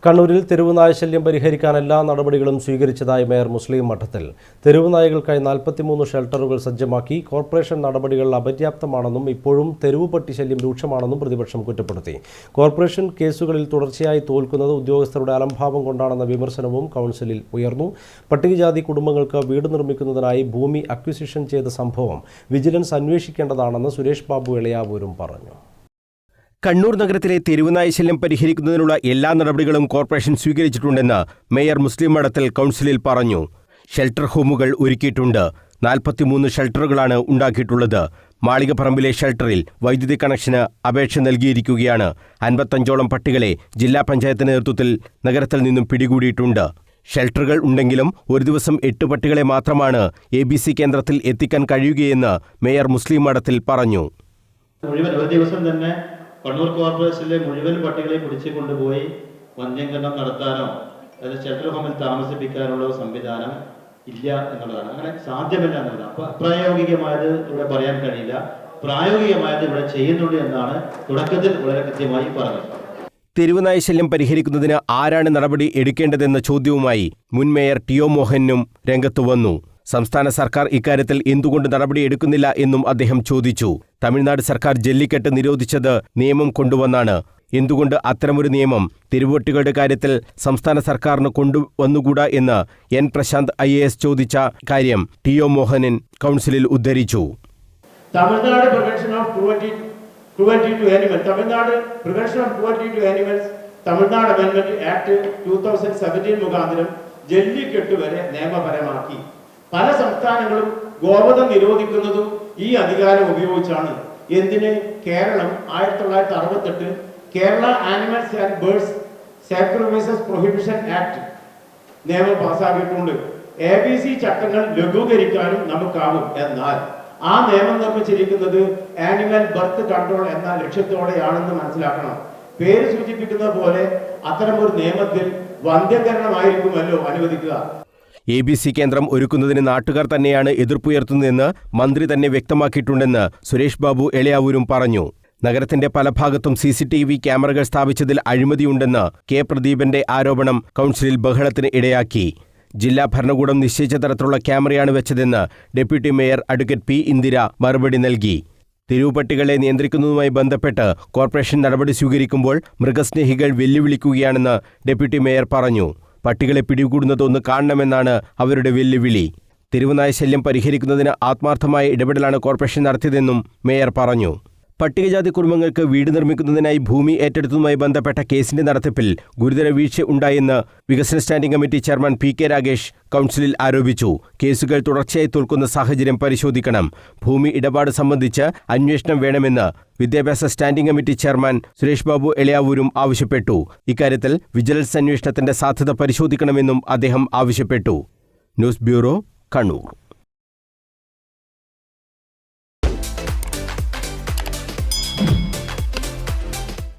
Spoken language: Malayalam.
കണ്ണൂരിൽ തെരുവുനായ ശല്യം പരിഹരിക്കാൻ എല്ലാ നടപടികളും സ്വീകരിച്ചതായി മേയർ മുസ്ലിം മഠത്തിൽ. തെരുവുനായകൾക്കായി 43 ഷെൽട്ടറുകൾ സജ്ജമാക്കി. കോർപ്പറേഷൻ നടപടികൾ അപര്യാപ്തമാണെന്നും ഇപ്പോഴും തെരുവ് പട്ടി ശല്യം രൂക്ഷമാണെന്നും പ്രതിപക്ഷം കുറ്റപ്പെടുത്തി. കോർപ്പറേഷൻ കേസുകളിൽ തുടർച്ചയായി തോൽക്കുന്നത് ഉദ്യോഗസ്ഥരുടെ അലംഭാവം കൊണ്ടാണെന്ന വിമർശനവും കൗൺസിലിൽ ഉയർന്നു. പട്ടികജാതി കുടുംബങ്ങൾക്ക് വീട് നിർമ്മിക്കുന്നതിനായി ഭൂമി അക്വിസിഷൻ ചെയ്ത സംഭവം വിജിലൻസ് അന്വേഷിക്കേണ്ടതാണെന്ന് സുരേഷ് ബാബു എളയാവൂരും പറഞ്ഞു. കണ്ണൂർ നഗരത്തിലെ തെരുവുനായ ശല്യം പരിഹരിക്കുന്നതിനുള്ള എല്ലാ നടപടികളും കോർപ്പറേഷൻ സ്വീകരിച്ചിട്ടുണ്ടെന്ന് മേയർ മുസ്ലിം മഠത്തിൽ കൗൺസിലിൽ പറഞ്ഞു. ഷെൽട്ടർ ഹോമുകൾ ഒരുക്കിയിട്ടുണ്ട്. 43 ഷെൽട്ടറുകളാണ് ഉണ്ടാക്കിയിട്ടുള്ളത്. മാളികപ്പറമ്പിലെ ഷെൽട്ടറിൽ വൈദ്യുതി കണക്ഷന് അപേക്ഷ നൽകിയിരിക്കുകയാണ്. 55ഓളം പട്ടികളെ ജില്ലാ പഞ്ചായത്ത് നേതൃത്വത്തിൽ നഗരത്തിൽ നിന്നും പിടികൂടിയിട്ടുണ്ട്. ഷെൽട്ടറുകൾ ഉണ്ടെങ്കിലും ഒരു ദിവസം 8 പട്ടികളെ മാത്രമാണ് ABC കേന്ദ്രത്തിൽ എത്തിക്കാൻ കഴിയുകയെന്ന് മേയർ മുസ്ലിം മഠത്തിൽ പറഞ്ഞു. കണ്ണൂർ കോർപ്പറേഷനിലെ മുഴുവൻ പട്ടികളെ പിടിച്ചു കൊണ്ടുപോയി വന്ധ്യംകരണം നടത്താനോ അതായത് ഷെൽട്ടർ ഹോമിൽ താമസിപ്പിക്കാനുള്ള സംവിധാനം ഇല്ല എന്നുള്ളതാണ്. അങ്ങനെ സാധ്യമല്ല എന്നുള്ളതാണ്. അപ്പൊ അപ്രായോഗികമായത് ഇവിടെ പറയാൻ കഴിയില്ല. പ്രായോഗികമായത് ഇവിടെ ചെയ്യുന്നുണ്ട് എന്നാണ് തുടക്കത്തിൽ വളരെ കൃത്യമായി പറഞ്ഞത്. തെരുവുനായ ശല്യം പരിഹരിക്കുന്നതിന് ആരാണ് നടപടി എടുക്കേണ്ടതെന്ന ചോദ്യവുമായി മുൻ മേയർ ടി.ഒ. മോഹനും രംഗത്തു വന്നു. സംസ്ഥാന സർക്കാർ ഇക്കാര്യത്തിൽ എന്തുകൊണ്ട് നടപടിയെടുക്കുന്നില്ല എന്നും അദ്ദേഹം ചോദിച്ചു. തമിഴ്നാട് സർക്കാർ ജല്ലിക്കെട്ട് നിരോധിച്ചത് നിയമം കൊണ്ടുവന്നാണ്. എന്തുകൊണ്ട് അത്തരമൊരു നിയമം തെരുവുപട്ടികളുടെ കാര്യത്തിൽ സംസ്ഥാന സർക്കാരിന് കൊണ്ടുവന്നുകൂടാ എന്ന് എൻ പ്രശാന്ത് IAS ചോദിച്ച കാര്യം ടി.ഒ. മോഹനൻ കൗൺസിലിൽ ഉദ്ധരിച്ചു. Tamilnadu prevention of cruelty to animals, Tamilnadu amendment act 2017 മുഖാന്തരം ജല്ലിക്കെട്ട് വരെ നിയമപരമാക്കി. പല സംസ്ഥാനങ്ങളും ഗോവധം നിരോധിക്കുന്നതും ഈ അധികാരം ഉപയോഗിച്ചാണ്. എന്തിന്? Keralam 1968 Kerala animals and birds sacrifices prohibition act നിയമം പാസ്സാക്കിയിട്ടുണ്ട്. ABC ചട്ടങ്ങൾ ലഘൂകരിക്കാനും നമുക്കാവും. എന്നാൽ ആ നിയമം നിർമ്മിച്ചിരിക്കുന്നത് ആനിമൽ ബർത്ത് കൺട്രോൾ എന്ന ലക്ഷ്യത്തോടെയാണെന്ന് മനസ്സിലാക്കണം. പേര് സൂചിപ്പിക്കുന്നത് പോലെ അത്തരമൊരു നിയമത്തിൽ വന്ധ്യംകരണമായിരിക്കുമല്ലോ അനുവദിക്കുക. ABC കേന്ദ്രം ഒരുക്കുന്നതിന് നാട്ടുകാർ തന്നെയാണ് എതിർപ്പുയർത്തുന്നതെന്ന് മന്ത്രി തന്നെ വ്യക്തമാക്കിയിട്ടുണ്ടെന്ന് സുരേഷ് ബാബു എളയാവൂരും പറഞ്ഞു. നഗരത്തിന്റെ പല ഭാഗത്തും CCTV ക്യാമറകൾ സ്ഥാപിച്ചതിൽ അഴിമതിയുണ്ടെന്ന് കെ പ്രദീപന്റെ ആരോപണം കൗൺസിലിൽ ബഹളത്തിന് ഇടയാക്കി. ജില്ലാ ഭരണകൂടം നിശ്ചയിച്ച തരത്തിലുള്ള ക്യാമറയാണ് വെച്ചതെന്ന് deputy mayor advocate P. Indira മറുപടി നൽകി. തെരുവുപട്ടികളെ നിയന്ത്രിക്കുന്നതുമായി ബന്ധപ്പെട്ട് കോർപ്പറേഷൻ നടപടി സ്വീകരിക്കുമ്പോൾ മൃഗസ്നേഹികൾ വെല്ലുവിളിക്കുകയാണെന്ന് ഡെപ്യൂട്ടി മേയർ പറഞ്ഞു. പട്ടികളെ പിടികൂടുന്നത് ഒന്ന് കാണണമെന്നാണ് അവരുടെ വെല്ലുവിളി. തെരുവുനായ ശല്യം പരിഹരിക്കുന്നതിന് ആത്മാർത്ഥമായ ഇടപെടലാണ് കോർപ്പറേഷൻ നടത്തിയതെന്നും മേയർ പറഞ്ഞു. പട്ടികജാതി കുടുംബങ്ങൾക്ക് വീട് നിർമ്മിക്കുന്നതിനായി ഭൂമി ഏറ്റെടുത്തതുമായി ബന്ധപ്പെട്ട കേസിന്റെ നടത്തിപ്പിൽ ഗുരുതര വീഴ്ച ഉണ്ടായെന്ന് വികസന standing committee chairman P.K. Ragesh കൗൺസിലിൽ ആരോപിച്ചു. കേസുകൾ തുടർച്ചയായി തോൽക്കുന്ന സാഹചര്യം പരിശോധിക്കണം. ഭൂമി ഇടപാട് സംബന്ധിച്ച് അന്വേഷണം വേണമെന്ന് വിദ്യാഭ്യാസ standing committee chairman Suresh Babu എളയാവൂരും ആവശ്യപ്പെട്ടു. ഇക്കാര്യത്തിൽ വിജിലൻസ് അന്വേഷണത്തിന്റെ സാധ്യത പരിശോധിക്കണമെന്നും അദ്ദേഹം ആവശ്യപ്പെട്ടു. News bureau, Kannur.